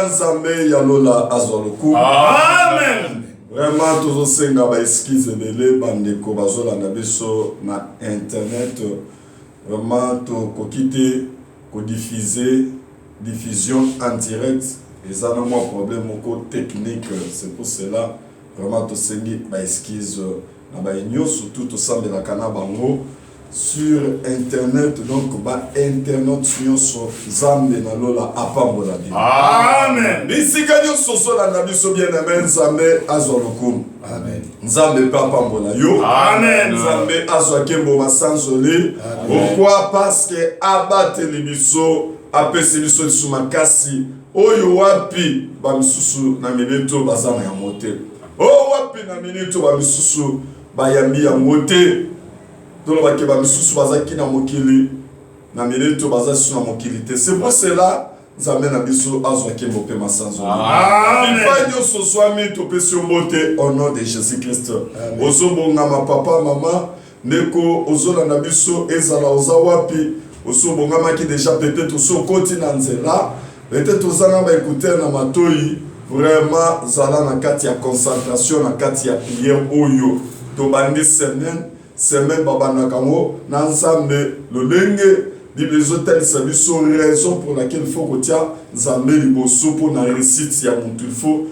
na nzambe ya lola azoluku. Amen. Vraiment tous senga ba excuse belé bandeko bazolanda biso na internet. Vraiment to kokite ko diffusion en direct. Et ça n'a pas problème au technique. C'est pour cela vraiment to sengi ba excuse na ba igno surtout to sambe la kana bango sur internet. Donc ba internet sur zambe na lola apambola bi. Amen. Bisika nyo soso la na biso bien amen zambe azoluku. Amen. Nzambe papa mbola yo. Amen. Nzambe azwa kembo masanzoli. Pourquoi? Parce que abate libiso apesi biso sumakasi oyo wapi ba misusu na minito bazana ya mote. O wapi na minito ba misusu ba yambi ya mote. Tolo ba ke ba misusu bazaki na mokili na minito bazasu na mokili te. C'est pour cela Nzambe na biso azwa kembo pe masanzoli. Amen. Ifanyo soswami to pesi mote au nom de Jésus-Christ. Ozobonga ma papa mama neko ozola na biso ezala ozawapi osobonga maki déjà peut-être so koti na nzela peut-être ozana ba écouter na matoi vraiment zala na kati ya concentration na kati ya prière oyo to bandi semaine babana kango na nzambe lolenge Bible hôtel service raison pour laquelle il faut que tu as nzambe liboso pour na réussite ya muntu il faut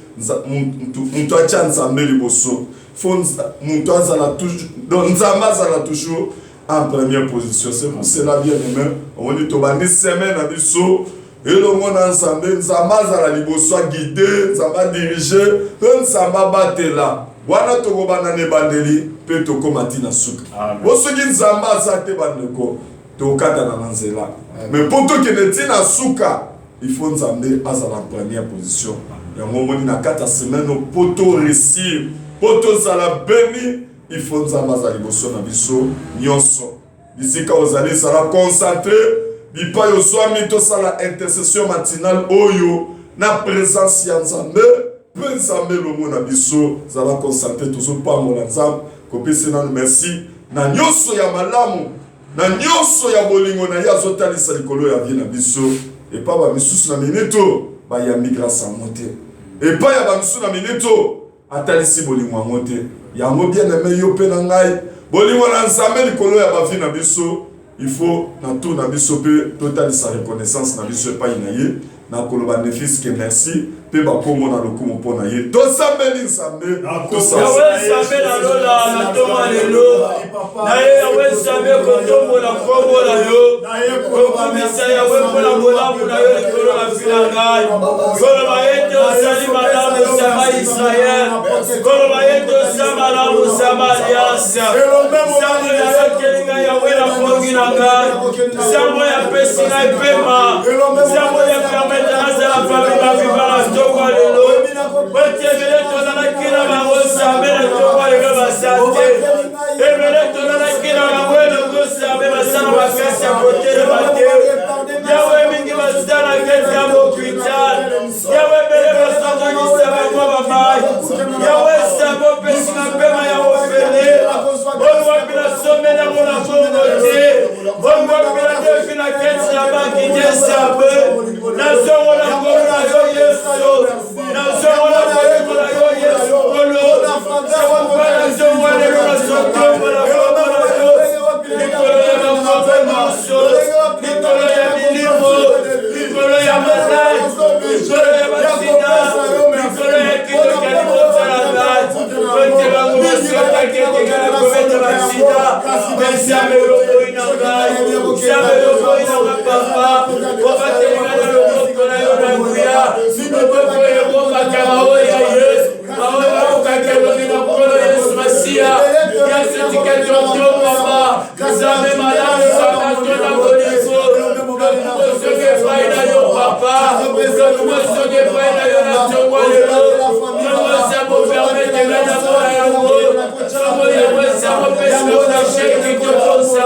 muntu acha nzambe liboso faut muntu azala toujours donc nzambe azala toujours en première position. C'est pour cela bien aimé on dit to bandi semaine na biso elongo na nzambe nzambe azala liboso guider nzambe diriger nzambe batela wana tokobana ne bandeli pe tokomati na suka bosoki nzambe azate bandeko tokata na nzela mais pour to keneti na suka il faut nzambe azala en première position yango moni na kata semaine poto réussir poto zala béni il faut nzambe azala liboso na biso nyonso bisika ozali sala concentré bipa yo swami to sala intercession matinale oyo na présence ya nzambe pe nzambe lomo na biso zala concentré tozo pambola nzambe kopesi nanu merci na nyonso ya malamu na nyonso ya bolingo na ya zotalisa likolo ya vie na biso epa ba misusu na minito ba ya migration mote epa ya ba misusu na minito atalisi bolingo ya mote yango bien aimé yo pe na ngai bolingo na nzambe likolo ya ba vie na biso il faut na tout na biso pe totalisa reconnaissance na biso epa ina ye na koloba bénéfice que merci pe ba komo na lokumu pona ye to sambeli nzambe to sambeli na lola na toma lelo na ye yawe sambe ko tombo la kombo la yo ko komisa yawe ko la bolamu na yo likolo la filanga kolo ba yeto sali malamu sama Israël kolo ba yeto sama malamu sama alianza sambo ya yokelinga yawe na kongi na ngai sambo ya pesi na ipema sambo ya permettre na za la famille na vivara tokwa lelo botebele tozala kila bango sambe na tokwa lelo basante ebele tozala kila bango elongo sambe basala makasi ya kotere bate yawe mingi basala kete ya mokuital yawe bele basangangisa bango babai yawe sambe opesi na pema ya ofele ongwapila some na mona kongo te ongwapila defi na kete na bakite sambe na zongo na kongo na yo yesu na zongo na kongo na yo yesu kolo na zongo na lelo na zongo na kongo na yo nikolo ya makope maso nikolo ya milimo nikolo ya mazai nikolo ya masina nikolo ya kito kalimoza na gati kote bangu masota kete kala komete masina mensiame loko ina gai siame loko ina mapapa wakate ngana loko na yo na kuya sinotoko ya bomba kama oya yesu maoya ukakelo nina mkono yesu masia yaseti kete wakio mama kazame malamu sana tona bonifo nokumosoge faida yo papa nokumosoge faida yo na chongwa lelo nokumosa mopermete ngana moya yango chongo ya mwesa mopesi na sheki kotosa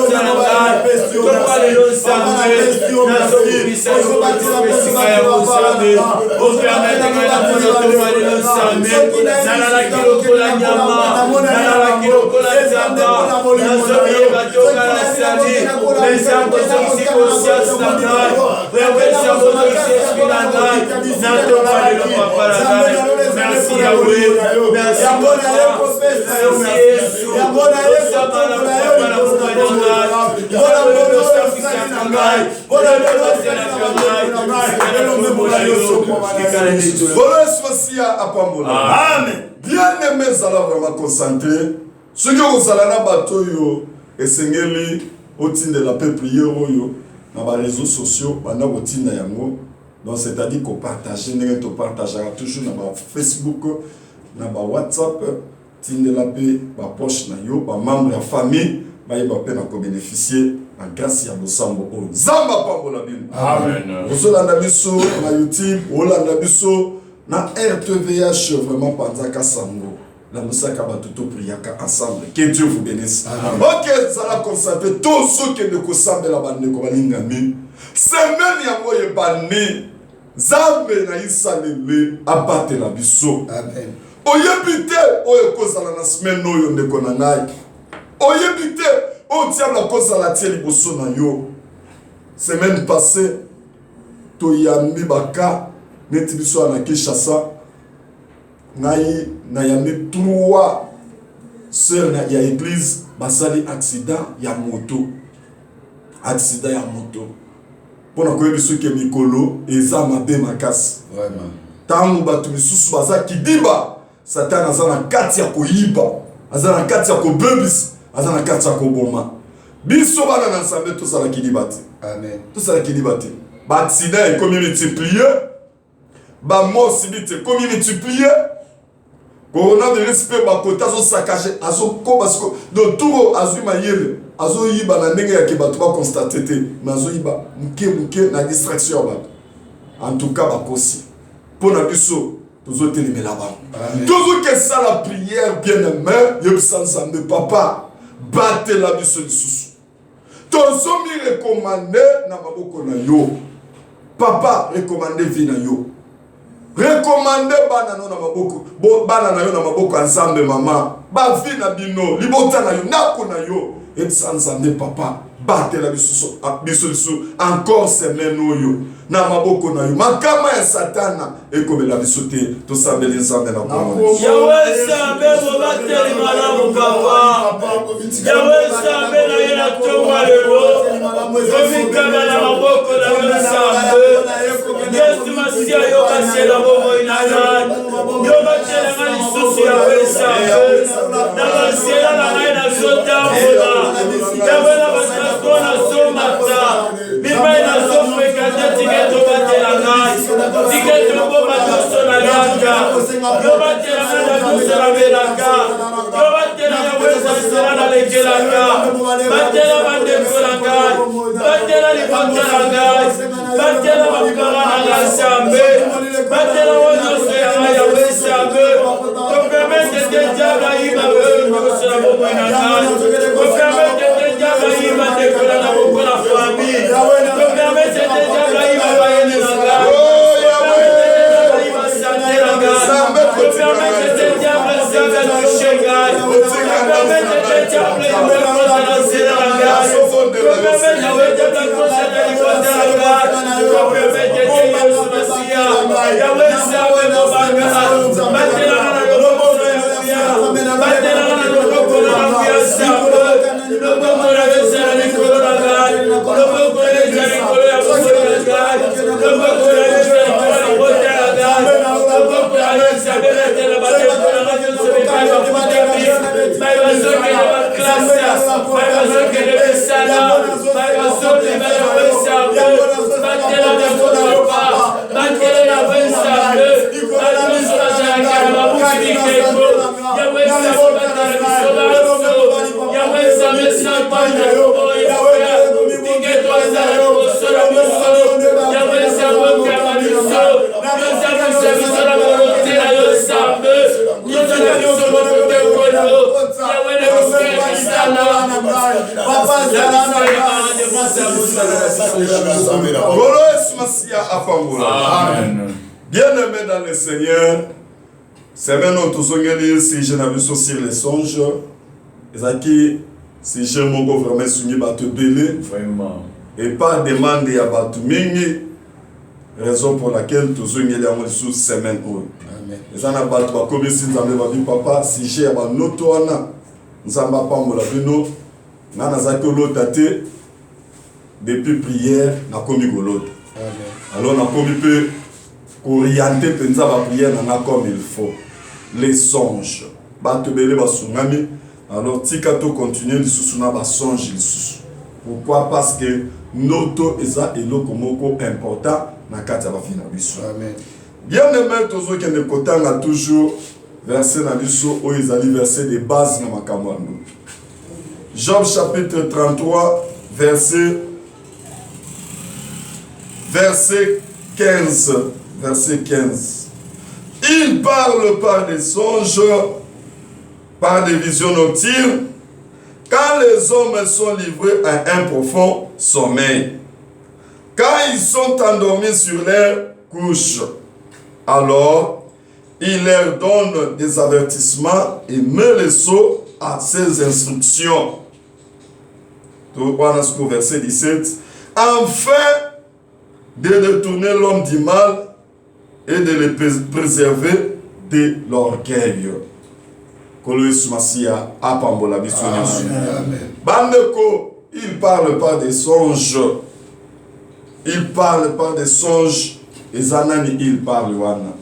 libota na ngai kombo lelo nzambe nazobimisa yo kopesika ya nzambe opermete ngai na mpona kombo lelo nzambe nalalaki lokola nyama nalalaki lokola nzamba nazoyeba toka na sali nzambe ozongisi conscience na ngai oyapesa ozongisi esprit na ngai natoka lelo papa na ngai merci yawe merci papa merci yesu osama na papa na kombo na ngai olelo osafisaka ngai olelo ozelaka ngai Boleswasia apambola. Amen. Bien-aimé zala vraiment concentré. Ce que vous allez na bato yo esengeli otinde la peuple yo na ba réseaux sociaux bana botinda yango. Donc c'est-à-dire qu'on partage, on partagera toujours na ba Facebook, na ba WhatsApp, tinde la paix, ba poche na yo, ba membre ya famille, ba yeba pe na ko bénéficier la grâce ya bosambo o. Zamba pambola bin. Amen. Ozolanda biso na YouTube, olanda biso na RTVH vraiment panzaka sango. La musaka batuto priaka ensemble. Que Dieu vous bénisse. OK, ça la concentré tous ceux qui ne kosambe la bande ko balingami. Semaine ya moye bani. Zambe na isalele abate la biso. Amen. Oyebite oyo kozala na semaine oyo ndeko na ngai. Oyebite o diable kozala tie liboso na yo. Semaine passée toyambi baka neti biso na Kinshasa. Ngai na yambi 3 sœurs na ya église basali accident ya moto. Accident ya moto. Pona koyebi soki mikolo eza mabe makasi. Vraiment. Tangu batu misusu baza kidiba Satan aza na kati ya koyiba, aza na kati ya kobebisa, aza na kati ya koboma. Biso bana na nsambe tosala kidiba te. Amen. Tosala kidiba te. Ba accident ekomi multiplier, ba mort subite ekomi multiplier. Coronavirus pe ba kota zo sakaje azo ko basiko do turo azui mayele azo yiba na ndenge ya kebatu ba constater te mais azo yiba muke na distraction ba. En tout cas ba kosi pona biso tozo telemela ba. Tozo que ça la prière bien-aimé yebisa nzambe papa bate la biso lisusu. Tozo mi recommander na maboko na yo. Papa recommander vie na yo. Recommander bana no na maboko bana na yo na maboko ensemble mama ba vie na bino libota na yo nako na yo et sanzande papa bate la biso encore semaine oyo na maboko na yo makama ya satana ekomela biso te to sambeli nzambe na komona Yawe sambe bo bateli malamu papa Yawe sambe na yena tonga lelo komikama na maboko na yo sambe Yesu masia yo basela bobo inana yo batela ngani susu yawe sambe na basela na ngai na zota mbola yawe na basakona somata bimba na zofreka tiketo batela ngai tiketo boba doso na yaka yo batela na doso na belaka yo batela na weza sela na lekelaka batela bandeko na ngai batela libota na ngai batela mapara na ngai sambe batela wozoso ya ngai ya wesambe topermete te diable ayiba doso na bobo na ngai topermete te diable ayiba dekola na bobo na famille topermete te diable ayiba bayene na ngai Yahweh Amen. Bien-aimé dans le Seigneur, c'est maintenant tout ce que si je n'avais sur les songes, et si je m'en vraiment soumis à te délai, Vraiment. et pas demander à Batumingi, raison pour laquelle tout ce qui est sous semaine. Et ça n'a pas de quoi, comme si nous avons dit, papa, si j'ai un autre, nous avons pas mon labino, nous avons l'autre depuis prière, nous avons commis l'autre. Alors, nous avons commis orienter penza ba prière na comme il faut. Les songes. Ba te belé ba tsunami. Alors tika to continuer lisusu na ba songe lisusu. Pourquoi? Parce que noto eza eloko moko important na kati ya ba fina biso. Amen. Bien aimé tozo kende kotanga toujours verset na biso o ezali verset de base na makambo ya nous. Job chapitre 33 verset 15. Verset 15. Il parle par des songes, par des visions nocturnes, quand les hommes sont livrés à un profond sommeil, quand ils sont endormis sur leur couche. Alors, il leur donne des avertissements et met le sceau à ses instructions. Verset 17. Enfin, de détourner l'homme du mal et de les préserver de l'orgueil. Bandeko, il parle pas des songes. Il parle pas des songes. Et Zanani, il parle wana.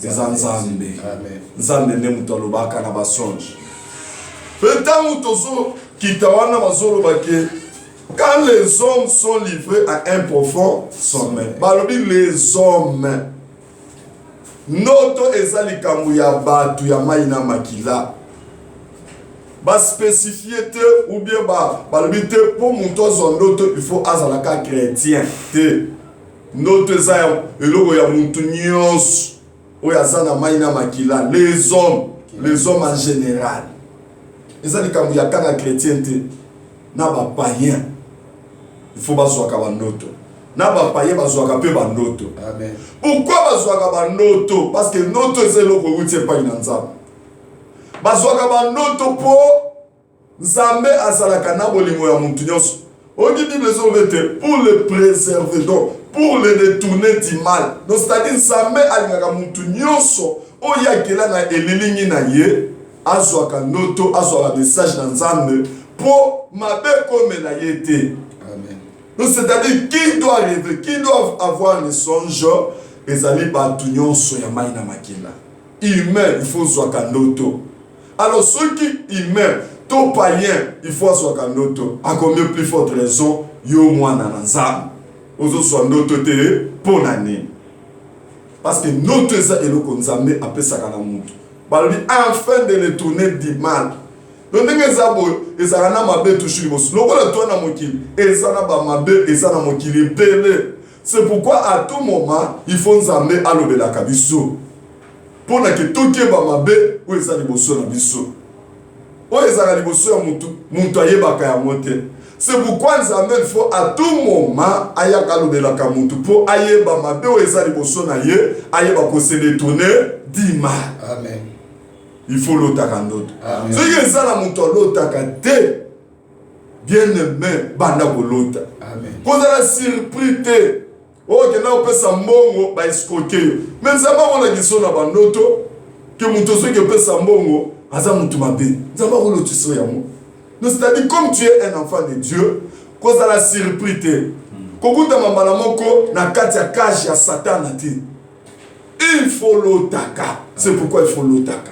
Des Zanzambe. Zanzambe ne mutolobaka na basonge. Peut-être mutozo kitawana bazolo bake. Quand les hommes sont livrés à un profond sommeil. Balobi les hommes. Noto ezali kambu ya batu ya maina makila. Ba spécifié te ou bien balobi te pour mutozo noto il faut azalaka chrétien te. Noto ezali eloko ya muntu nyonso oyo aza na maina makila. Les hommes en général. Ezali kambu ya kaka chrétien te. Na ba païen. Il faut bazwaka ba noto. Na ba paye bazwaka pe ba noto. Amen. Pourquoi bazwaka ba noto? Parce que noto ezelo ko wuti pa ina nzamba. Bazwaka ba noto po Nzambe azalaka na bolingo ya muntu nyonso. Ogi Bible ezolete pour le préserver donc pour le détourner du mal. Donc c'est-à-dire Nzambe alingaka muntu nyonso oyakela na elilingi na ye azwaka noto azwaka message na Nzambe po mabe comme na yete. Donc c'est-à-dire qui doit rêver, qui doit avoir les songes, les alliés batunions sur Yamaina Makila. Humain, il faut soit noto. Alors ceux qui humains, tout païen, il faut soit noto. À combien plus forte raison, yo moi nanazam. Aux autres soit noto te pour l'année. Parce que noto est le konzambe après ça kana mutu. Balobi afin de les tourner du mal. Donc ezana mabe toucher boss. Lokola toi na mokili, ezana ba mabe, ezana mokili pele. C'est pourquoi à tout moment, il faut nzambe alobela kabiso. Pour na ke toke ba mabe, ou ezali bosso na biso. O ezali bosso ya muntu ayebaka ya mote. C'est pourquoi nzambe il faut à tout moment ayaka alobela ka muntu pour ayeba mabe ou ezali bosso na ye, ayeba ko se détourner du mal. Amen. Il faut l'otaka d'autre. Ce qui est ça, la montagne, l'otaka te. Bien aimé, banda ko l'ota. Amen. Quand on a surpris te, oh, que là on peut s'ambongo, bah escroquer. Mais ça va on a dit ça na bandoto, que mon tozo que peut s'ambongo, aza mutu mabe. Ça va on l'autre so yamo. Donc c'est-à-dire comme tu es un enfant de Dieu, quand on a surpris te, kokuta mambala moko na kati ya cage ya Satan na te. Il faut l'otaka. C'est pourquoi il faut l'otaka.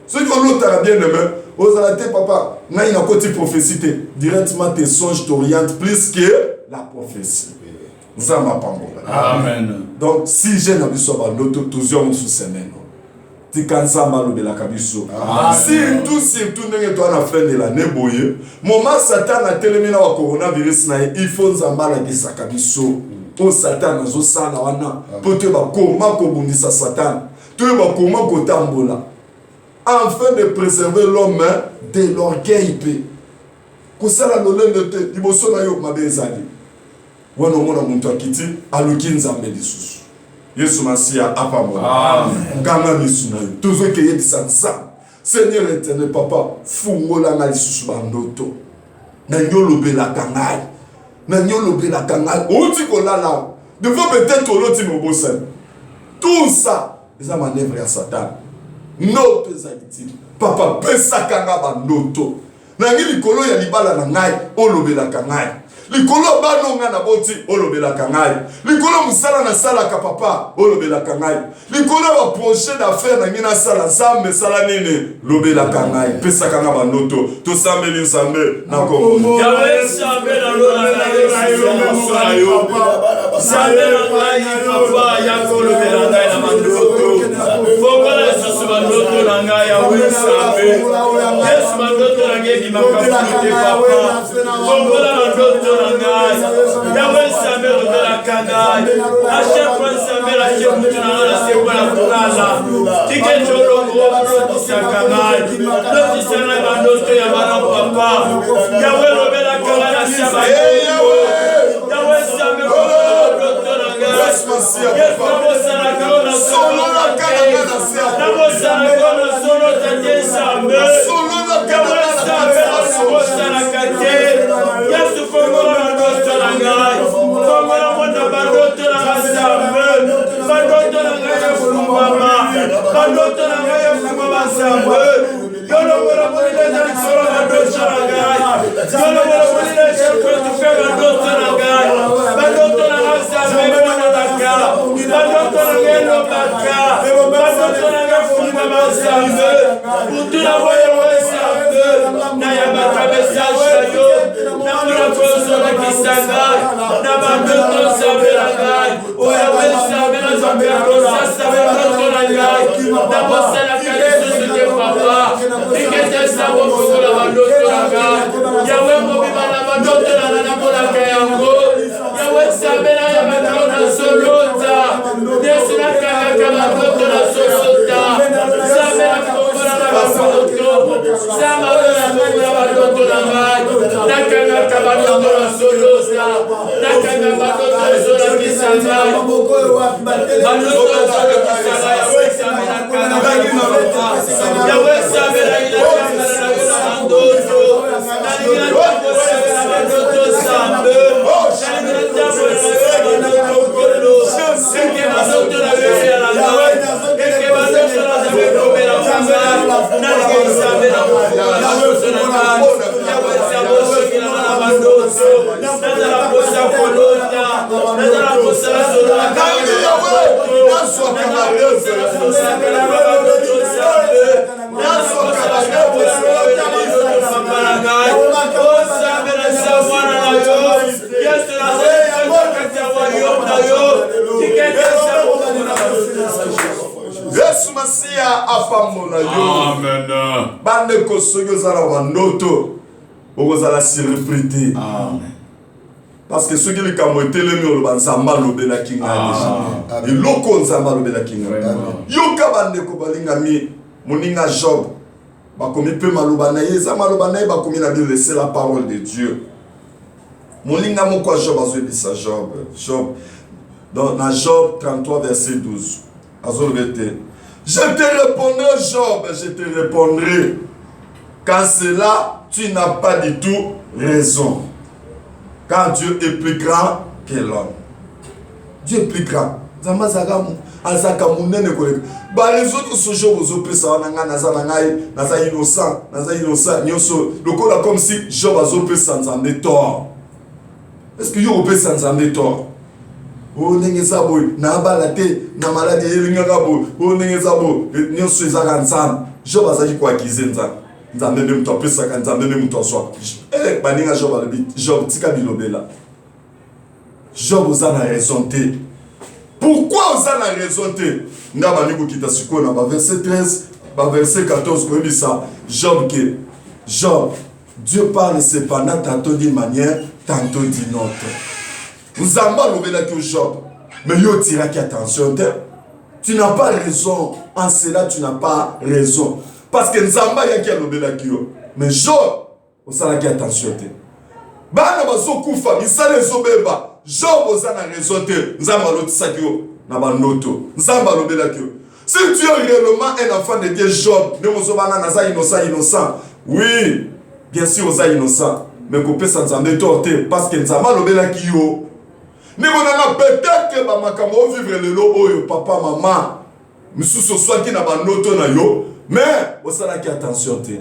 Ceux qui ont l'autre bien aimé, vous allez dire, papa, il y a un côté prophétie, directement tes songes t'orientent plus que la prophétie. Amen. Donc, si j'ai un biso, l'autre, toujours sous semaine. Tu cannes ça mal de la cabisso. Surtout, toi, à la fin de l'année, moment Satan a tellement le coronavirus, il faut Zambala de sa cabisso. Pour Satan, nous sommes pour te battre, comment qu'on Satan, tu vas comment qu'on t'ambola. Afin de préserver l'homme de l'orgueil. kosala lolendo te liboso na yo mabe ezali wana omona muntu akiti aluki nzambe lisusu Yesu Masiya apambola nganga misu na yo tozoke yebisa nzambe Seigneur éternel papa fungola nga lisusu bandoto na nyolobelaka ngai na nyolobelaka ngai outi kolala devant peut-être oloti mobosani tout ça eza manœuvre ya Satan noto ezali papa pesaka nga bandoto nangi likolo ya libala na ngai olobelaka ngai likolo banonga na boti olobelaka ngai likolo musala na salaka papa olobelaka ngai likolo ba projet d'affaires na ngina sala zambe sala nene lobelaka ngai pesaka nga bandoto to sambeli nsambe na kombo Yahweh sambe na lola na yo sambe na ngai papa yako lobela ngai na bandoto fongola susu bandoto na ngai Yahweh sambe Yesu bandoto na ngai bimakafute papa fongola bandoto na ngai Yahweh sambe lobela kangai a chaque fois sambe la chemutu na ngai se kwa kulala tike tolongo loti sakangai loti sana bandoto ya bana papa Yahweh lobela kangai na shaba Yahweh sambe bandoto na ngai Yesu sana kana solo na kana na sana kana solo tate sambe solo na kana sambe sana kate Yesu fongola bandoto na ngai fongola mwana bandoto na sambe bandoto na ngai ya fumama bandoto na ngai ya fumama sambe yolo mwana mwana na solo bandoto na ngai yolo mwana mwana na kwetu fe bandoto na ngai bandoto na ngai sambe mwana na ka bandoto na ngai no baka bandoto na ngai fumama sambe utu na moyo wa sambe na ya bakabesa yo na mwana koso na kisanga na bandoto sambe na ngai oya we sambe na sambe rosa sambe bandoto na ngai na bosa na kaleso sute papa ikete sabo fungola bandoto na ngai yawe mobima na bandoto na mola kayango yawe sambe na ya bandoto na solota Yesu na kaka bandoto na solota sambe na fungola na bandoto sambe na fungola bandoto na ngai na kaka bandoto na solota na kaka bandoto na solota kisanga bandoto na solota yawe sambe na kaka yawe sambe na ila kaka na bandoto na ila bandoto sambe Yesu Masiya apambola yo. Amen. Bande kosoyo zala bandoto okozala surprise. Amen. Parce que ceux qui le kamotelemi oloba nzamba lobela kinga déjà. Iloko nzamba lobela kinga. Yoka bande ko balingami moninga Job. Bakomi pe maloba na ye za maloba na ye bakomi na Bible c'est la parole de Dieu. Moninga moko Job azobisa Job. Job dans Job 33 verset 12. Je te répondrai, Job, je te répondrai. Quand cela, tu n'as pas du tout raison. Car Dieu est plus grand que l'homme. Dieu est plus grand. Les autres sont innocent. Comme si Job a sans en tort. Est-ce que Job a sans en tort? Oh nengezabo na balate na malade yelingabo oh nengezabo nyonso ezaka nzambe Job azaki kwa kizenza nzambe ne mto pesa ka nzambe ne mto so baninga Job alobi Job tika bilobela Job ozana raison te. Pourquoi ozana raison te? Ndaba ni kokita siko na verset 13 verset 14 ko bisa Job que Job Dieu parle cependant tantôt d'une manière tantôt d'une autre. Nzamba lobela que Job, mais yo tiraki attention, tu n'as pas raison, en cela tu n'as pas raison. Parce que Nzamba yaki lobela que yo, mais Job, osalaki attention te bana bazokufa misala ezobeba Job oza na raison te nzambe alotisaki yo na bandoto nzambe alobelaki yo. Si tu es réellement un enfant de Dieu, Job, ne mozobana naza innocent. Oui, bien sûr oza innocent, mais kopé sans nzambe torte parce que nzambe alobelaki yo. Ne monana peut-être que ba makambo vivre le lo oyo papa maman misusu soit qui na bandoto na yo, mais osalaki attention te.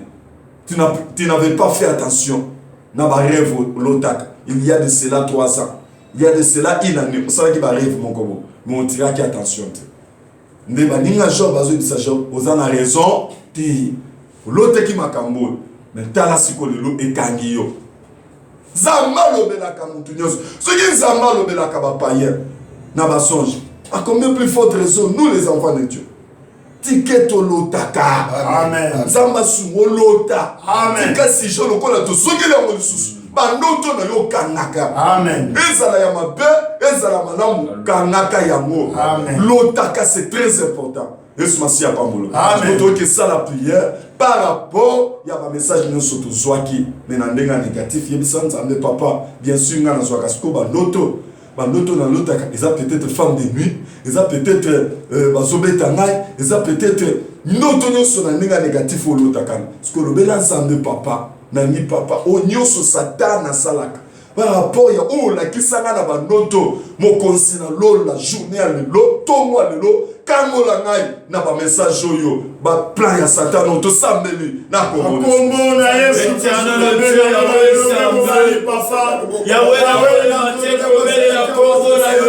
Tu n'avais pas fait attention. Na ba rêve lotak. Il y a de cela 3 ans. Il y a de cela une année. Osalaki ba rêve mon kobo. Mais on tiraki attention te. Ndeba ninga Job azo disa Job oza na raison ti loteki makambo mais tala siko lelo ekangi yo zamba lobelaka mutu nyonso soki zamba lobelaka ba païen na ba songe à combien plus forte raison nous les enfants de Dieu tiketo lotaka Amen zamba sungo lota Amen tika si jo lokola to soki la molisusu bandoto na yo kanaka Amen ezala ya mabe ezala malamu kanaka yango lotaka c'est très important. Yesu Masiya pambolo moto ke ça la prière par rapport ya ba message nyonso to zwaki mais na ndenga négatif yebisa nzambe papa bien sûr nga na zwaka siko bandoto na lotaka eza peut-être femme de nuit eza peut-être bazobeta ngai eza peut-être ndoto nyonso na ndenga négatif olotaka siko lobela nzambe papa nangi papa o nyonso satana salaka par rapport ya o la kisanga na bandoto mokonzi na lo la journée ya lelo tongo ya lelo kango la ngai na ba message oyo ba plan ya satana to sambeli na komona komona Yesu tana le bele ya Yesu papa Yahweh na mateko bele ya kongo na yo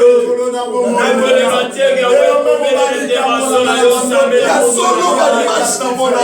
na bele mateko ya wewe bele ya maso na yo sambeli ya solo ba dimanche na mona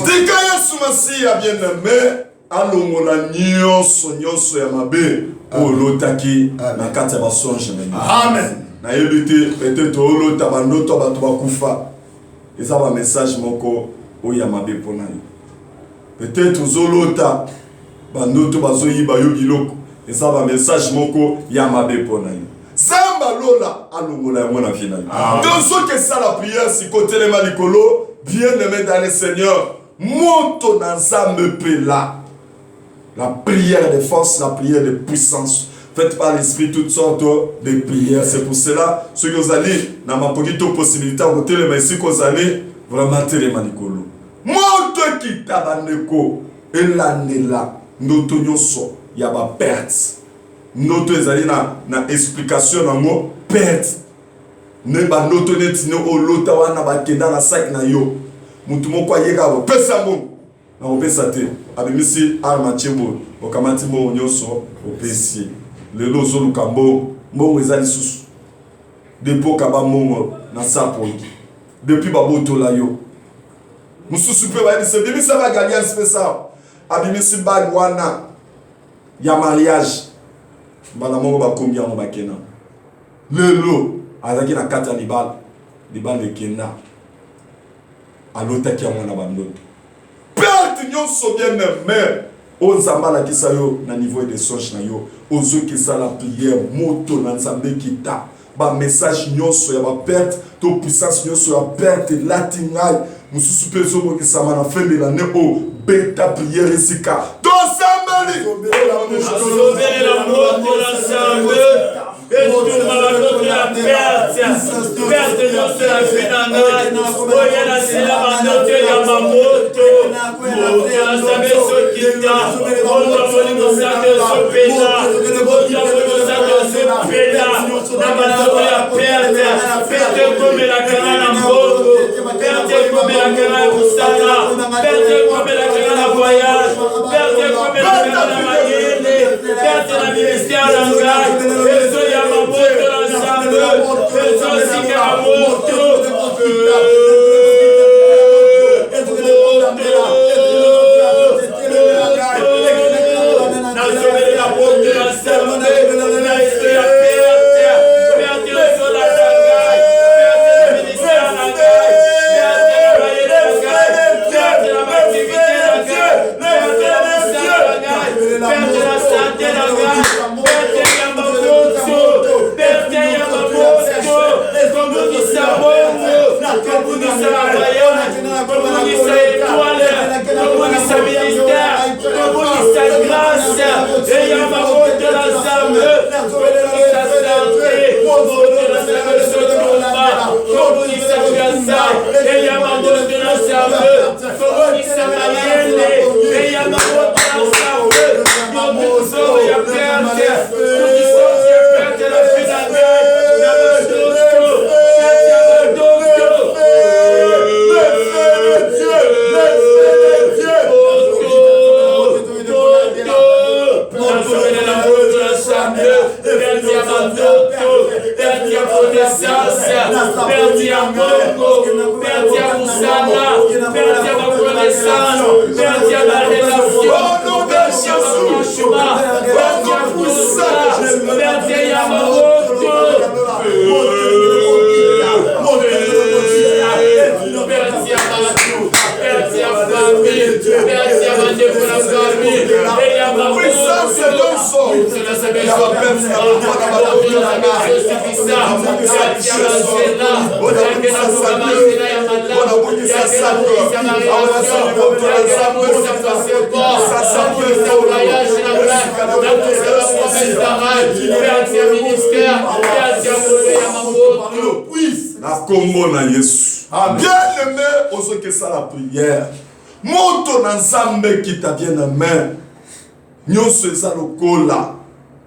Dika Yesu Masiya bien-aimé alongola nyonso ya mabe olotaki na kati ya basonge amen na yebite peut-être olota bandoto bato bakufa eza ba message moko oya mabe pona yo peut-être ozolota bandoto bazoyiba yo biloko eza ba message moko ya mabe pona yo zamba lo lokola alongola yango na vie na yo. Donc soki esala prière sikotelema likolo, bien-aimé dans le Seigneur, moto na nzambe pe là. La prière de force, la prière de puissance. Faites par l'esprit toutes sortes de prières. C'est pour cela, ceux que vous allez, dans ma petite possibilité, à côté mais si vous allez, vraiment téléma likolo. Moto qui tabaneko, et l'année là, nous tenions so, il y a ma perte. Nous allons na explication dans mot perte. Ne ba noto netino o lota wana ba kenda na sac na yo. Mutu moko ayeka bo pesa mo. Na opesa te. Abimisi arma chembo, okamati mo nyonso opesi. Lelo zo lukambo, mbongo ezali susu. Depo kaba mongo na sapo. Depuis baboto la yo. Mususu pe ba se bimisa ba galia spécial. Abimisi bag wana ya mariage. Bana mongo ba combien on ba kena. Lelo azaki na kata libal de kena. Alota ki amona bandoto. Perte nyonso bien même. On zambala ki sa yo na niveau de songe na yo. Ozo ki sa la prière moto na nzambe kita. Ba message nyonso ya ba perte, to puissance nyonso ya perte latingai. Mususu peso mo ki sa mana fin de l'année o beta prière esika. To sambali. Sauver la mort de l'ensemble. Et tout le monde la perte. Perte nyonso ya finanga. Oya na sila bandoto ya mamoto. Moto na sabe sokita. Moto moni mosaka sopena. Moto moni mosaka sopena. Na bandoto ya perte. Perte comme la kana na moto. Perte comme la kana na musaka. Perte comme la kana na voyage. Perte comme la kana na mayele. Perte na ministère na ngai. Eso ya mamoto na nzambe. Eso sika ya moto. Bien-aimé, ozo que ça la prière. Moto na nzambe qui t'a bien aimé. Nyonso eza lokola.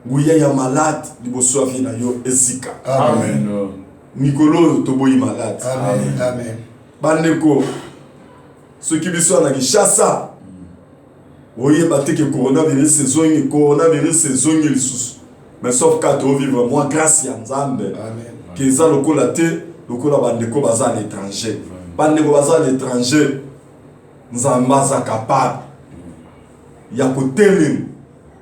Nguya ya malade liboso ya vina yo esika. Amen. Mikolo toboyi malade. Amen. Amen. Bandeko. Ce qui biso na Kinshasa. Oye bateke coronavirus saison lisusu. Mais sauf qu'à to vivre moi grâce à Nzambe. Amen. Que eza lokola te, lokola bandeko baza à l'étranger. Bandeko baza à l'étranger. Nzambe aza capable. Ya kotelem.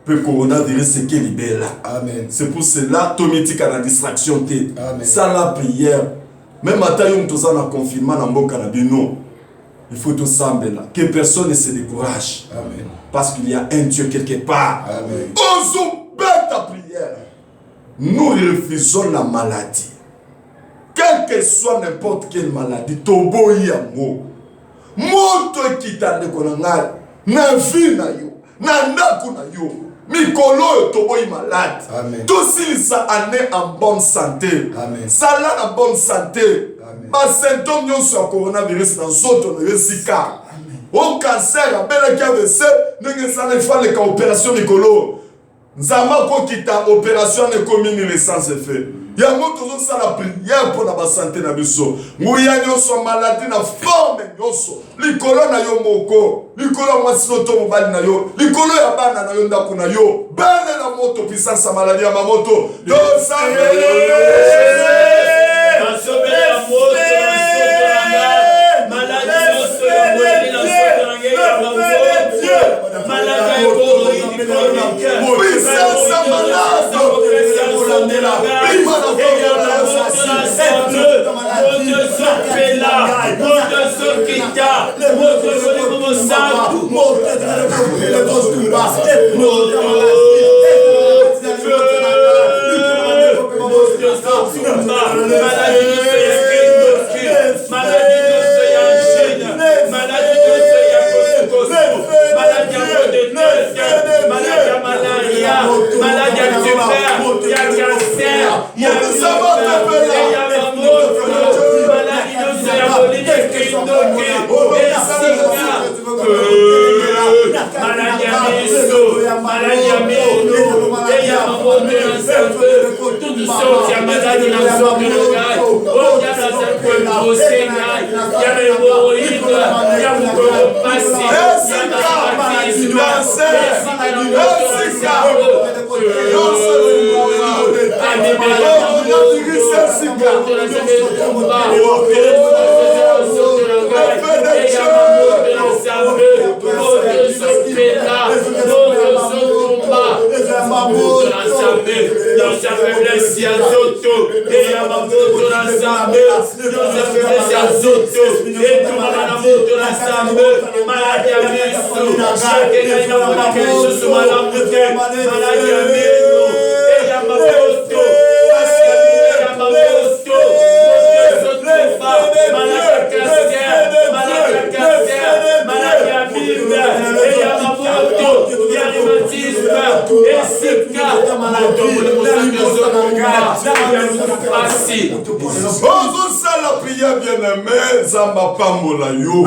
Pe coronavirus c'est qui libère. Amen. C'est pour cela tomitika na distraction te. Amen. Ça la prière. Même à taille où on a confinement dans mboka na bino. Il faut tout sembler là. Que personne ne se décourage. Amen. Parce qu'il y a un Dieu quelque part. Amen. Ozo bête ta prière. nous refusons la maladie. Quelle que soit n'importe quelle maladie, tobo yango. Moto kitande konanga na vie na yo, na ndaku na yo. Mikolo tobo yi malade. Amen. Tout si ça année en bonne santé. Amen. Ça là en bonne santé. Ba symptômes yo sur coronavirus dans zoto na resika. Au cancer, à belle KVC, nous avons fait l'opération Nicolo. Nous avons fait l'opération de commune sans effet. Il y a toujours ça la prière pour la santé na biso. Nous avons maladie na forme yoso. Nicolo na yo moko. Nicolo moi sino to mobali na yo. Nicolo ya bana na yo ndaku na yo. Belle la moto puissance à maladie à ma moto. Do ça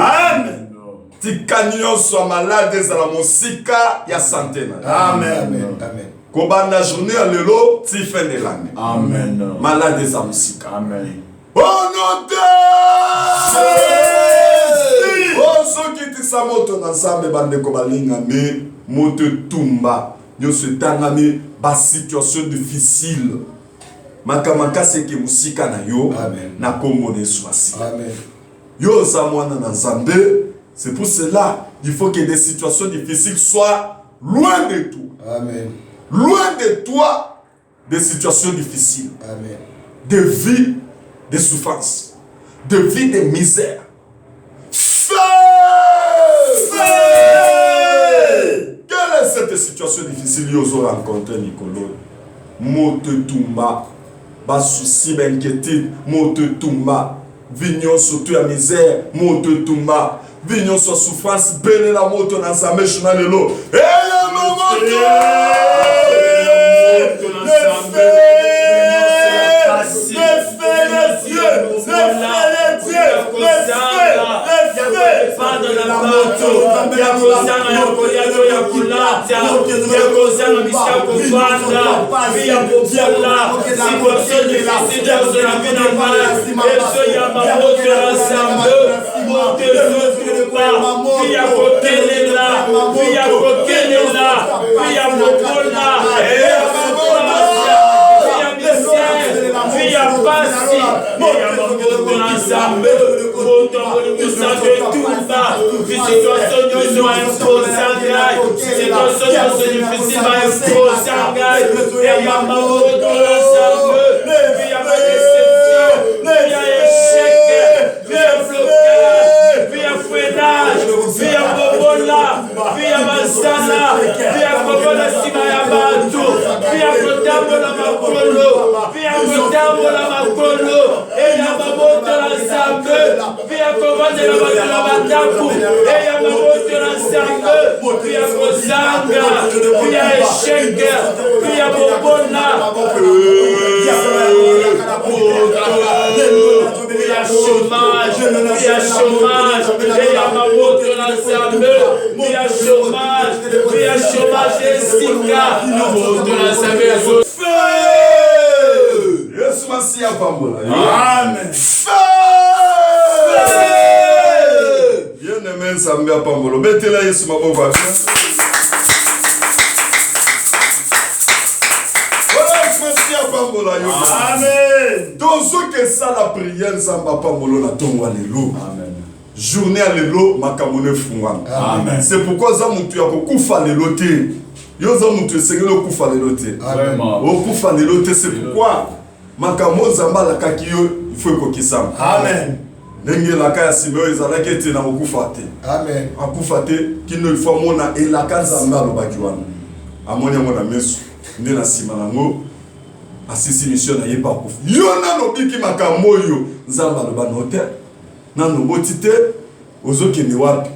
Amen. Tikanyo soit malade à la musika ya santé. Amen. Amen. Kobanda journée à lelo ti fin de l'année. Amen. Malade à musika. Amen. Au nom de Oh soki ti sa moto na sambe bande ko balinga me moto tumba yo se tangami ba situation difficile. Makamaka seke musika na yo. Amen. Na kombo ne swasi. Amen. Yo zamwana na Nzambe, c'est pour cela il faut que des situations difficiles soient loin de toi. Amen. Loin de toi des situations difficiles. Amen. De vie, de souffrance, de vie de misère. Feu! Quelle est cette situation difficile que vous avez rencontrée, Nicolas? Mote tumba, bas souci, inquiétude, mote tumba. Vignon surtout la misère, moto tumba. Vignon sur souffrance, belle la moto dans sa mèche dans le lot. Et la moto! Via eya mamoto na nzambe kuya kozanga kuya esheke kuya bobona kuya chômage eya mamoto na nzambe kuya chômage esika mamoto na nzambe Yesu Masiya pambola. Amen. Bien-aimé Nzambe pambola. Betela Yesu maboko. Voilà Yesu Masiya pambola yo. Amen. Tozo que ça la prière Nzamba pambola na tongwa lelo. Amen. Journée à lelo makamone fungwana. Amen. C'est pourquoi za mutu ya kokufa lelo te. Yo za mutu esengelo kufa lelo te. Vraiment. Okufa lelo te, c'est pourquoi makambo Nzamba la kakiyo il faut kokisama. Amen. Ndenge la kaya Simeo ezalaki ete na okufa te. Amen. Akufa te kino il faut mona elaka Nzambe alobaki wana. Amoni yango na meso nde na nsima nango asisi mission na ye pa akufa. Yo nano biki makambo oyo Nzambe aloba na hotel nano boti te ozokende wapi.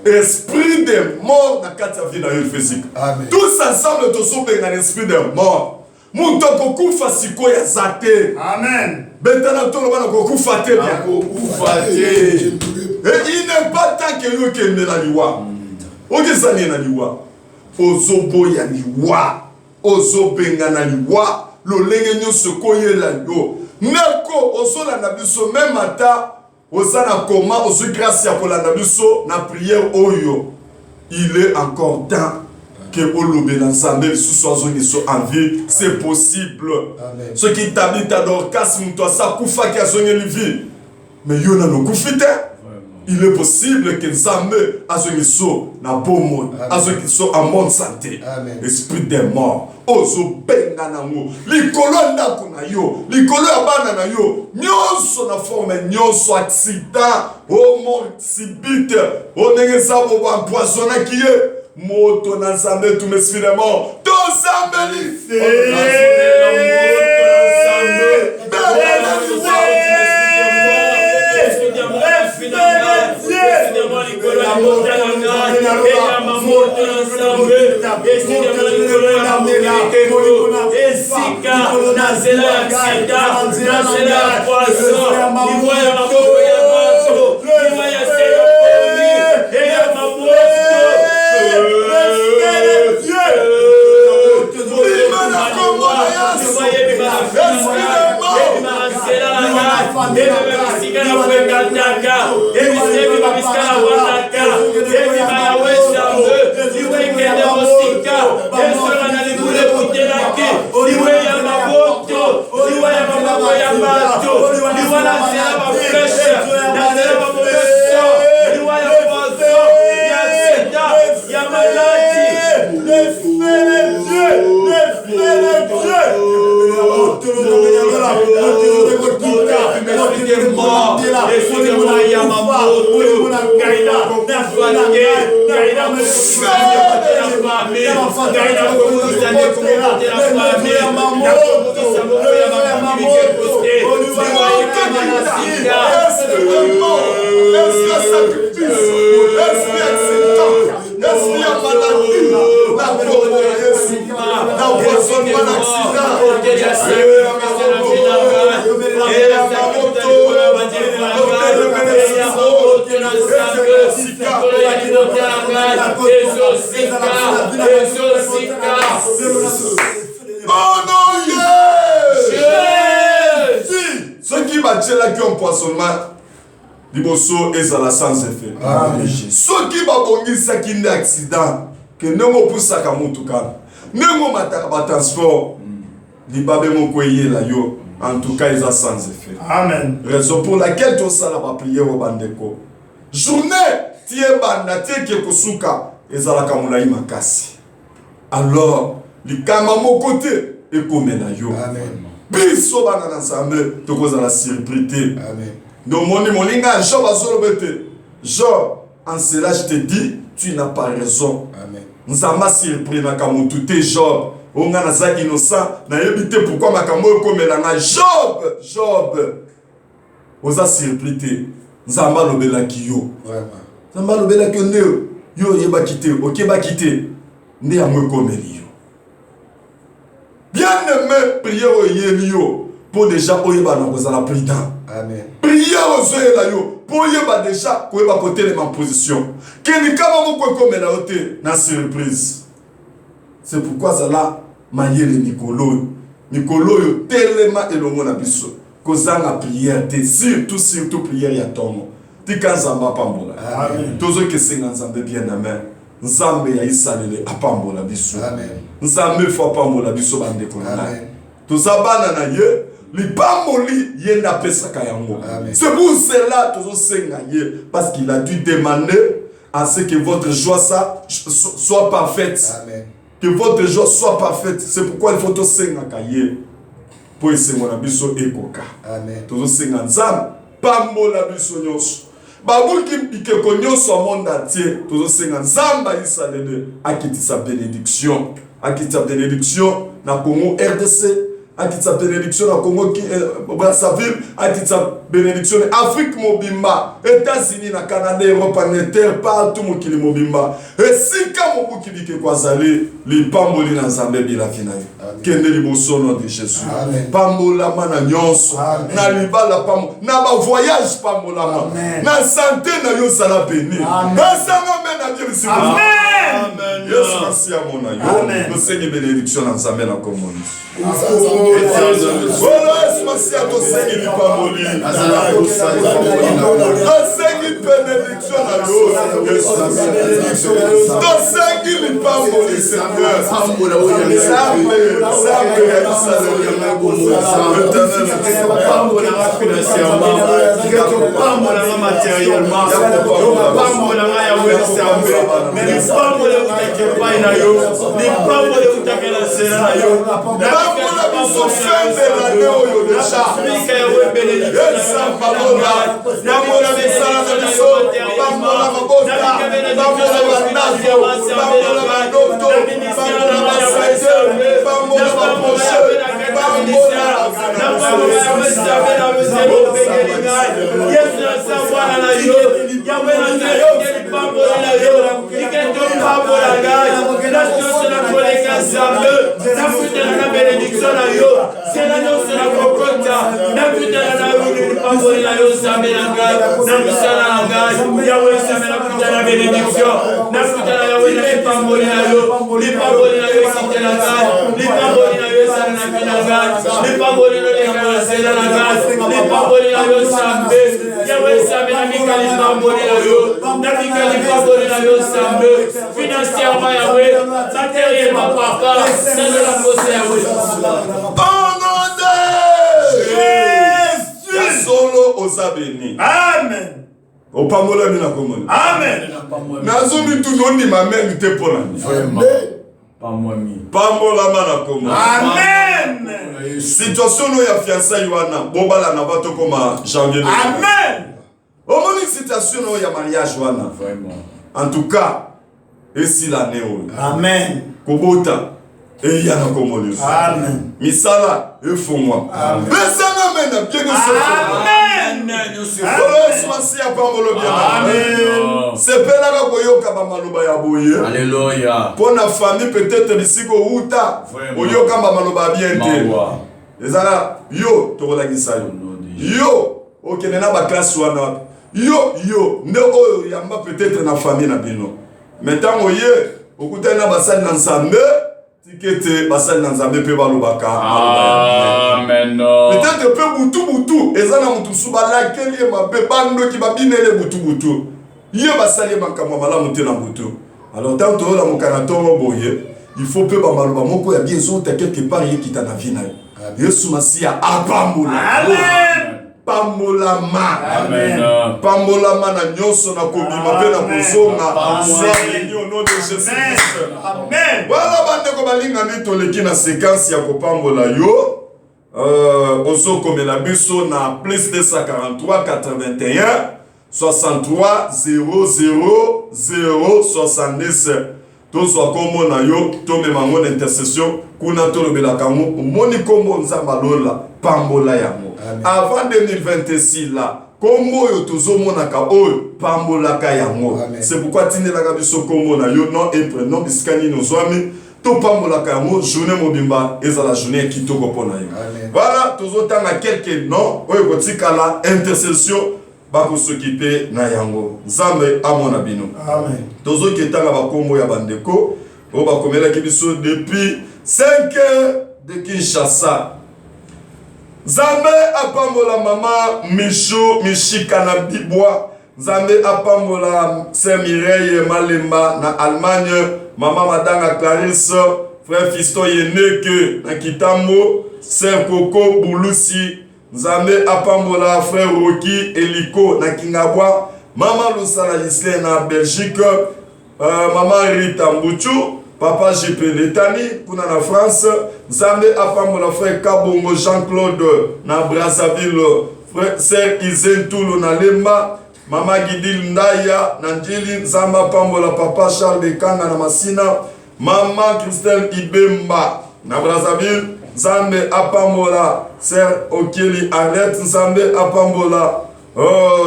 Esprit de mort na kati ya vie na yo physique. Amen. Tous ensemble tozobenga l'esprit de mort. Muto kokufa siko ya zate. Amen. Betana tolo bana kokufa te bien. Kokufa te. Et il n'est pas tant que yo kende na liwa. Ogezani na liwa. Ozobo ya liwa. Ozobenga na liwa. Lolenge nyonso koyela yo. Neko ozola na biso même ata ozana koma ozo grâce ya kolanda biso na prière oyo. Il est encore temps que Olobé l'ensemble sous so en vie, c'est possible. Amen. Ce qui t'habite à Dorcas, toi ça koufa qui a sonné la vie. Mais yo na no koufite. Il est possible que Nzambe a sonné so na bon monde, a sonné so en bonne santé. Amen. Esprit des morts. Ozo benga nango. Likolo ndako na yo, likolo ya bana na yo. Nyonso na forme nyonso accident, mort subite, ndenge za bo empoisonné qui est. Moto na Nzambe tumesifiremo tozambeli ceux qui battent là qui ont poissonnement liboso ezala sans effet. Ceux qui babongisa qui ne accident que nengo pusaka mutuka nengo mataka ba transport libabe moko yela yo en tout cas ils ont sans effet. Amen. Raison pour laquelle tout ça la prière au bandeko. Journée tie banda tie ke kosuka ezala kamula makasi. Alors likama moko te ekomela yo. Amen. Biso bana na Nzambe tokoza la surprise. Amen. Donc mon molinga Job azolobete. Job, en cela je te dis, tu n'as pas raison. Amen. Nzamba surpris na kamutu te Job. Onga na za innocent na yebite pourquoi makambo ekomela na Job. Job. Oza surpris te. Nzamba lobela kiyo. Vraiment. Namba lobela que ne yo yeba quitter, OK ba quitter. Ne amwe komeli yo. Bien aimé, prière au yelio pour déjà oyeba na kozala prudent. Amen. Prière aux yeux yo pour yeba déjà koyeba côté les en position. Keni kama moko komela ote na surprise. C'est pourquoi ça là mayele Nicolo yo tellement elongo na biso. Kozanga prière te surtout prière ya tomo. Tika nzamba pambola. Amen. Tozo ke senga nzambe bien amen. Nzambe ya isalele apambola biso. Amen. Nzambe fo apambola biso bande kona. Amen. Tozabana na ye lipamoli ye na pesaka yango. C'est pour cela tozo senga ye parce qu'il a dû demander à ce que votre joie soit parfaite. Amen. Que votre joie soit parfaite. C'est pourquoi il faut to senga kaye. Pour essayer mon abisso ekoka. Amen. Tozo senga nzambe pambola biso nyonso. Babuki ikeko nyonso au monde entier. Tozo senga nzamba isalele akitisa bénédiction. Akitisa bénédiction na Congo RDC. Akitisa bénédiction na Congo Brazzaville. Akitisa bénédiction na Afrique mobimba. États-Unis na Canada, Europe, Angleterre, partout mokili mobimba. Et si ka mobuki bikeko azali li pamboli na nzambe bila finayo. Kende liboso nom de Jésus. Pambola mana nyonso. Na libala pambo. Na ba voyage pambola mana. Na santé na yo sala béni. Na sanga mena bien si. Amen. Yes, merci à mon aïe. Nous seigneur bénédiction na nzambe na komoni. Voilà, merci à toi seigneur li pamboli. Na seigneur bénédiction na yo. Na seigneur li pamboli Seigneur. Financièrement, Yahweh, matériellement, papa, c'est de la possession, Jésus. Solo osabeni. Amen. Opamola mina komoni. Amen. Nazomi tu noni mamen te polani. Pambola mana komoni. Amen. Situation no ya fiançailles wana bobala na bato koma janvier. Amen. Omoni situation no ya mariage wana. Vraiment. En tout cas, et si l'année Amen. Kobota et yana komoni. Amen. Misala e fomwa. Amen. Besana mena bien que Amen. Amen. C'est pas là que yoka ba maloba ya boye. Alléluia. Pour la famille peut-être bisiko uta. Oyoka ba maloba bien te. Ezala yo to la gisayo. Yo okenena ba classe wana. Yo ne oyo yamba peut-être na famille na bino. Maintenant oye okutana basali na nzambe. Tikete basali na nzambe pe balobaka. Amen. Peut-être pe butu ezana mutu suba la keli mabe bando ki babinele butu. Ye basali makamwa malamu te na butu. Alors tant to la mokana to boye, il faut pe ba maloba moko ya bien zo quelque part ye kita na vie na yo. Yesu Masia apambola. Amen. Pambolama. Amen. Pambolama na nyonso na kobima pe na kozonga. C'est au nom de Jésus. Amen. Voilà bande ko balinga ni toleki na séquence ya kopambola yo. Ozo komela biso na plus 243 81 63 00 070. Tozwa kombo na yo tomema ngo na intercession kuna tolobela kango moni kombo nzamba lola pambola yango. Avant 2026 là kombo yo tozomonaka oyo pambolaka yango. C'est pourquoi tinelaka biso kombo na yo non et prénom biskani nozwami to pambolaka yango journée mobimba ezala journée kitoko pona yo. Voilà, tozotanga quelques noms oyo kotikala intercession bako s'occuper na yango. Nzambe amona bino. Amen. Tozoketanga bakombo ya bandeko o bakomela kibiso depuis 5 heures de Kinshasa. Nzambe apambola mama Michou Michika na Bibwa. Nzambe apambola Sœur Mireille Malemba na Allemagne. Mama Madanga Clarisse, frère Fiston Yeneke na Kitambo. Sœur Coco Bouloussi. Nzambe apambola frère Rocky Eliko na Kingabwa. Mama Lusala Isle na Belgique. Mama Rita Mbuchu. Papa JP Letani kuna na France. Nzambe apambola frère Kabongo Jean-Claude na Brazzaville. Frère Sœur Izentoulou na Lemba. Mama Gidil Ndaya na Njili. Nzambe apambola papa Charles Bekanga na Masina. Mama Christelle Ibemba na Brazzaville. Nzambe apambola Sœur Okeli Arlette. Nzambe apambola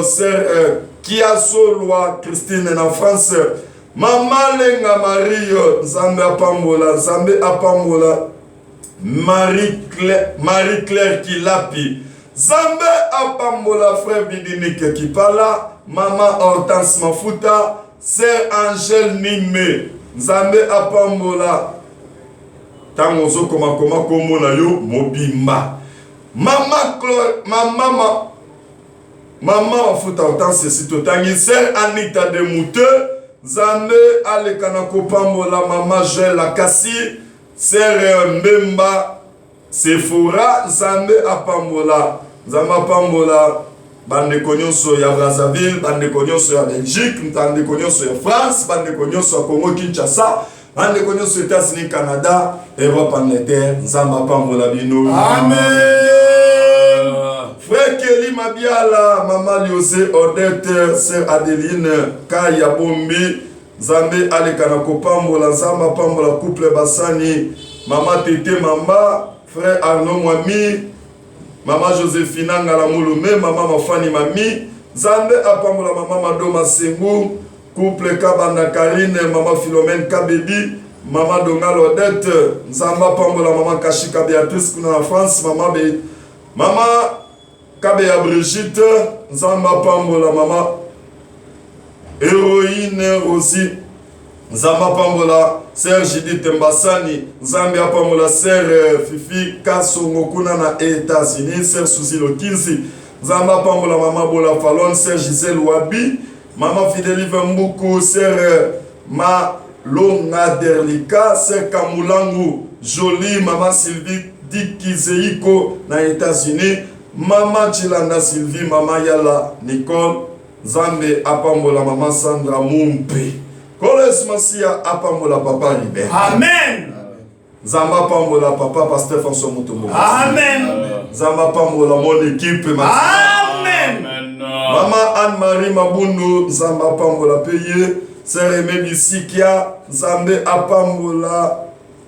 Sœur Kiasolwa Christine na France. Mama Lenga Marie, Nzambe apambola, Nzambe apambola, Marie-Claire Kilapi, Nzambe apambola, frère Bidinike Kipala, Mama Hortense Mafuta, Sœur Angèle Nime, Nzambe apambola, Tangozo koma komona yo, Mobimba, Mama Mafuta Hortense Sitotangi, Sœur Anita de Mouteux, Nzambe alekana kopambola mama Joël Lakasi, Sœur Mbemba Sephora. Nzambe apambola, Nzambe apambola bandeko nyonso ya Brazzaville, bandeko nyonso ya Belgique, bandeko nyonso ya France, bandeko nyonso ya Congo Kinshasa, bandeko nyonso ya États-Unis, Canada, Europe, Angleterre. Nzambe apambola bino. Amen. Frère Kelly Mabiala, Maman Liosé Odette, Sœur Adeline Kaya Bombi, Nzambe alekana kopambola, Nzambe apambola couple Bassani, Maman Tete Mamba, Frère Arnaud Mwami, Maman Joséphine Ngalamulume, Maman Mafani Mami, Nzambe apambola Maman Madoma Sengu, couple Kabanda Karine, Maman Philomène Kabedi, Maman Dongal Odette, Nzambe apambola Maman Kashika Béatrice kuna na France, Maman Kabeya Brigitte, Nzambe apambola Mama Héroïne Rosie, Nzambe apambola Sœur Judith Mbassani, Nzambe apambola Sœur Fifi Kasongo kuna na États-Unis, Sœur Suzy Lokinzi, Nzambe apambola Mama Bola Falon, Sœur Gisèle Wabi, Mama Fidelive Mbuku, Sœur Malonga Derlika, Sœur Kamulangu Jolie, Mama Sylvie Dikizeiko na États-Unis, Mama Chilanda Sylvie, Mama Yala Nicole. Nzambe apambola Mama Sandra Mumpe. Koles Masia apambola Papa Libert. Amen. Nzambe apambola Papa Pasteur François Mutombo. Amen. Nzambe apambola mon équipe. Amen. Mama Anne-Marie Mabundu. Nzambe apambola Peye. Sœur Aimé Bisikia. Nzambe apambola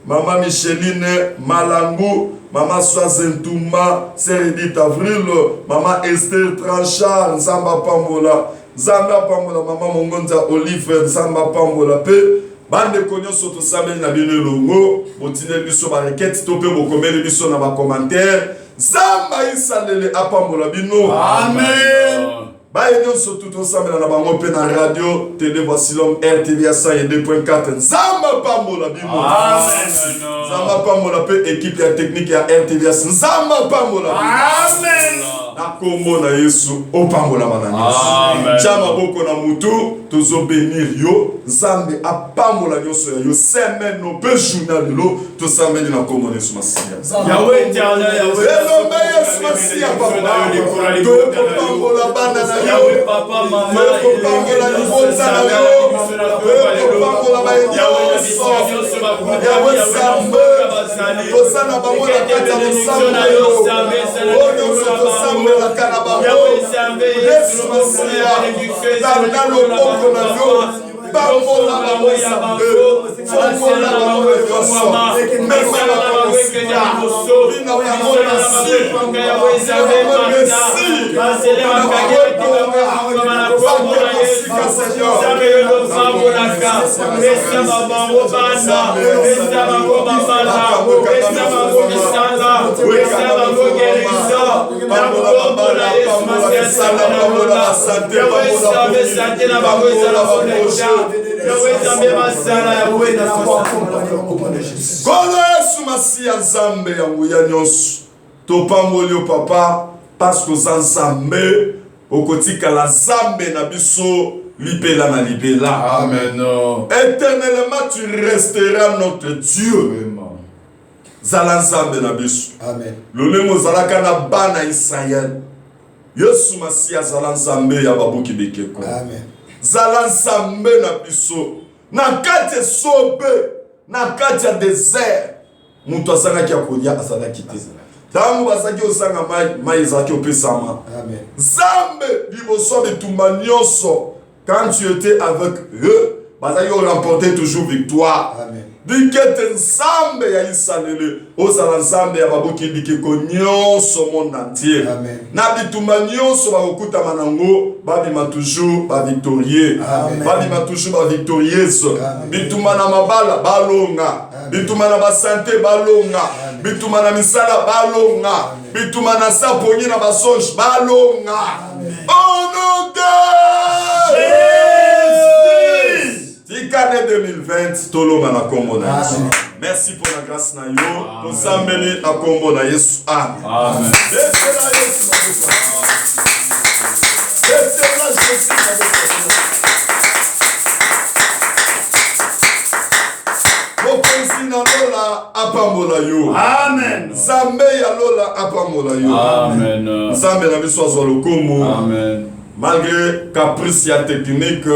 Mama Micheline Malangu. Mama Soazentouma, Sœur Edith Avril, Mama Esther Tranchard, Nzambe apambola, Nzambe apambola Mama Mongonza Olive, Nzambe apambola pe, bande konyo soto sabeli na bino longo, botine biso ba requête to pe bokomeli biso na ba commentaire, Nzambe isalele apambola bino. Amen. Baye nyonso tout ensemble na bango pe na radio télé voici l'homme RTV 102.4. Nzambe apambola bino. Amen. Nzambe apambola pe équipe ya technique ya RTV. Nzambe apambola. Amen. Na kombo na Yesu opambola mananyos. Amen. Chama boko na mutu tozo bénir yo. Nzambe apambola nyonso ya yo semaine no pe journal lo to sambeli na kombo na Yesu Masia. Yahweh éternel, Yahweh. Yesu Masia papa. Opambola bana na Yahweh papa mama. Opambola libota na yo. Opambola ba Yahweh Sambe. Tosana bango na kata mosamba yo. Oyo tosamba la kana bango. Yesu Masia. Tanda loboko na yo. Bambola bango Sambe. Bambola bango Yesu. Mema na bango papa parce que Zanzambe okotika la zambe na biso libela na libela. Amen. Éternellement tu resteras notre Dieu. Zala zambe na biso. Amen. Lolemo zalaka na bana Israël. Yesu Masia zala zambe ya babuki bekeko. Amen. Zala zambe na biso. Na kati sobe, na kati ya désert. Mutu azalaki akolia azalaki te. Tango basaki osanga mai ezalaki opesama. Amen. Zambe liboso bitumba nyonso. Quand tu étais avec eux, basaki remporter toujours victoire. Amen. Dikete nzambe ya Isalele, ozala nzambe ya babuki bikeko nyonso monde entier. Amen. Na bitumba nyonso bakokuta manango, babima toujours ba victorieux. Amen. Babima toujours ba victorieuse. Amen. Bituma na mabala balonga. Amen. Bituma na basante balonga. Amen. Bituma na misala balonga. Amen. Bituma na saponi na basonge balonga. Amen. Au nom de Tikane 2020 toloma na kombo na Yesu. Merci pour la grâce na yo. Tozambeli na kombo na Yesu. Amen. Amen. Laissez-la Yesu. Laissez-la Jésus. Mokonzi na lola apambola yo. Amen. Zambe ya lola apambola yo. Amen. Zambe na biso azwa lokomo. Amen. Malgré caprice ya technique,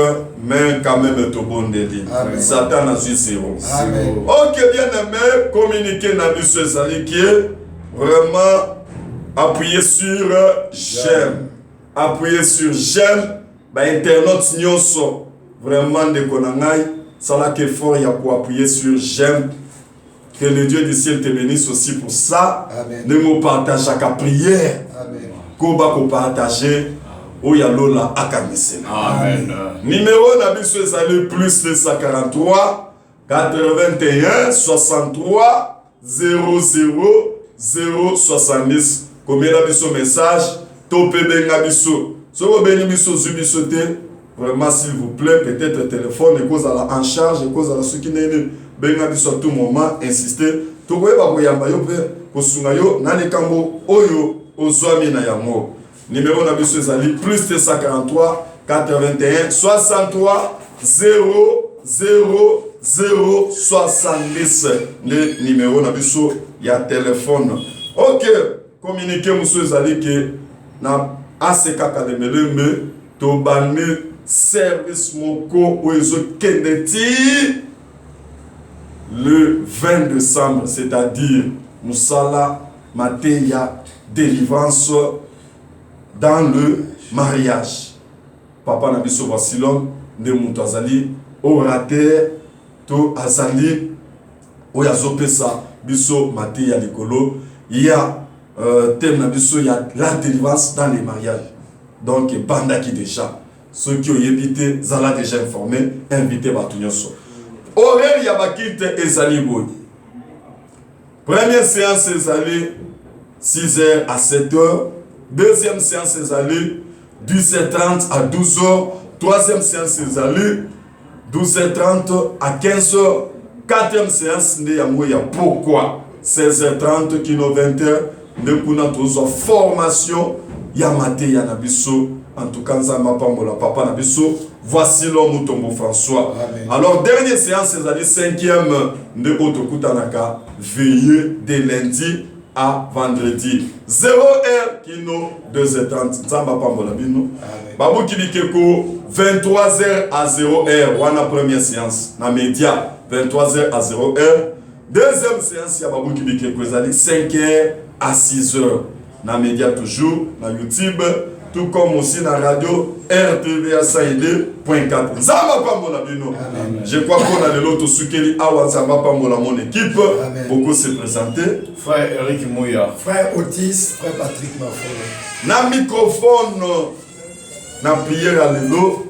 mais quand même tout bon délit. Satan a su zéro. Amen. Ok, bien aimé, communiquer na biso ezali qui vraiment appuyer sur j'aime. Appuyer sur j'aime. Ba internautes nyonso vraiment de konangai, ça là que fort ya pour appuyer sur j'aime. Que le Dieu du ciel te bénisse aussi pour ça. Amen. Ne me partage à prière. Amen. Koba ko partager. Oya lola akamisena. Amen. Numéro na biso ezali plus 243 81 63 00 070. Combien na biso message to pe benga biso. Soko beni biso zu biso te. Vraiment s'il vous plaît, peut-être le téléphone et cause à la en charge et cause à la ce qui n'est benga biso à tout moment insister. To ko ba ko yamba yo pe ko sunga yo na le kambo oyo ozwami na yango. Numéro na biso ezali plus 243 81 63 00 070. Le numéro na biso ya téléphone. Ok, communiquer monsieur ezali ke na ACK Kademelembe to bani service moko oezo kendeti le 20 décembre, c'est-à-dire Moussala Mateya délivrance dans le mariage. Papa Nabiso Vassilon, de Moutazali, orateur, to Azali, Oyazopesa, Biso Mateya Likolo, il y a thème Nabiso, il y a la délivrance dans les mariages. Donc, Banda qui déjà, ceux qui ont évité, Zala déjà informé, invité Batunyoso. Horaire Yabakite et Zali Boy. Première séance, Zali, 6h à 7h. Deuxième séance, c'est allé 10h30 à 12h. Troisième séance, c'est allé 12h30 à 15h. Quatrième séance, c'est pourquoi 16h30 kino 20h. Nous avons formation. Yamate Yanabiso. En tout cas, nous avons papa Nabiso. Voici l'homme Tombo François. Amen. Alors, dernière séance, c'est allé 5e de Otokutanaka. Veillez dès lundi à vendredi. 0h kino 2h30. Nzamba pambola bino. Babu Kibikeko 23h à 0h. Wana première séance. Na média 23h à 0h. Deuxième séance ya Babu Kibikeko ezali 5h à 6h. Na média toujours na YouTube, tout comme aussi na radio RTVA Saïdé.4. Zamba Pambola Bino. Je crois qu'on a de l'autre Sukeli Awa Zamba Pambola, mon équipe. Beaucoup se présenter. Frère Eric Mouya. Frère Otis, frère Patrick Mafolo. Na microphone, na prière à l'élo,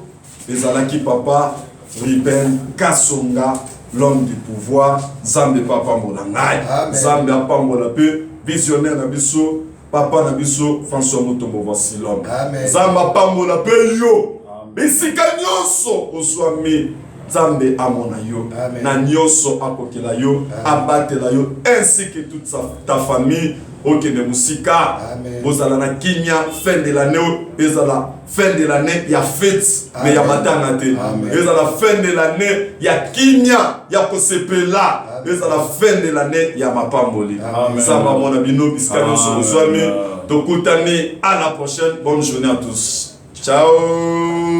les alaki papa, Ruben Kassonga, l'homme du pouvoir, Zambe Papa Molangai, Zambe Pambola Pe, visionnaire Nabiso, Papa Nabiso, François Motombo, voici l'homme. Zamba Pambola Pe yo, Bisika Nyonso, Oswami, Zambe Amona yo, na Nyonso Akokela yo, Abatela yo, ainsi que toute ta famille. Ok, de Moussika, vous allez na Kinya, fin de l'année, fin de l'année, il y a fête, mais il y a maternité. Et à la fin de l'année, il y a Kinya, il y a Kosepela. Et à la fin de l'année, il y a Mapamboli. Ça va, mon ami, nous, Biskano, Souzouami. Donc, à la prochaine, bonne journée à tous. Ciao.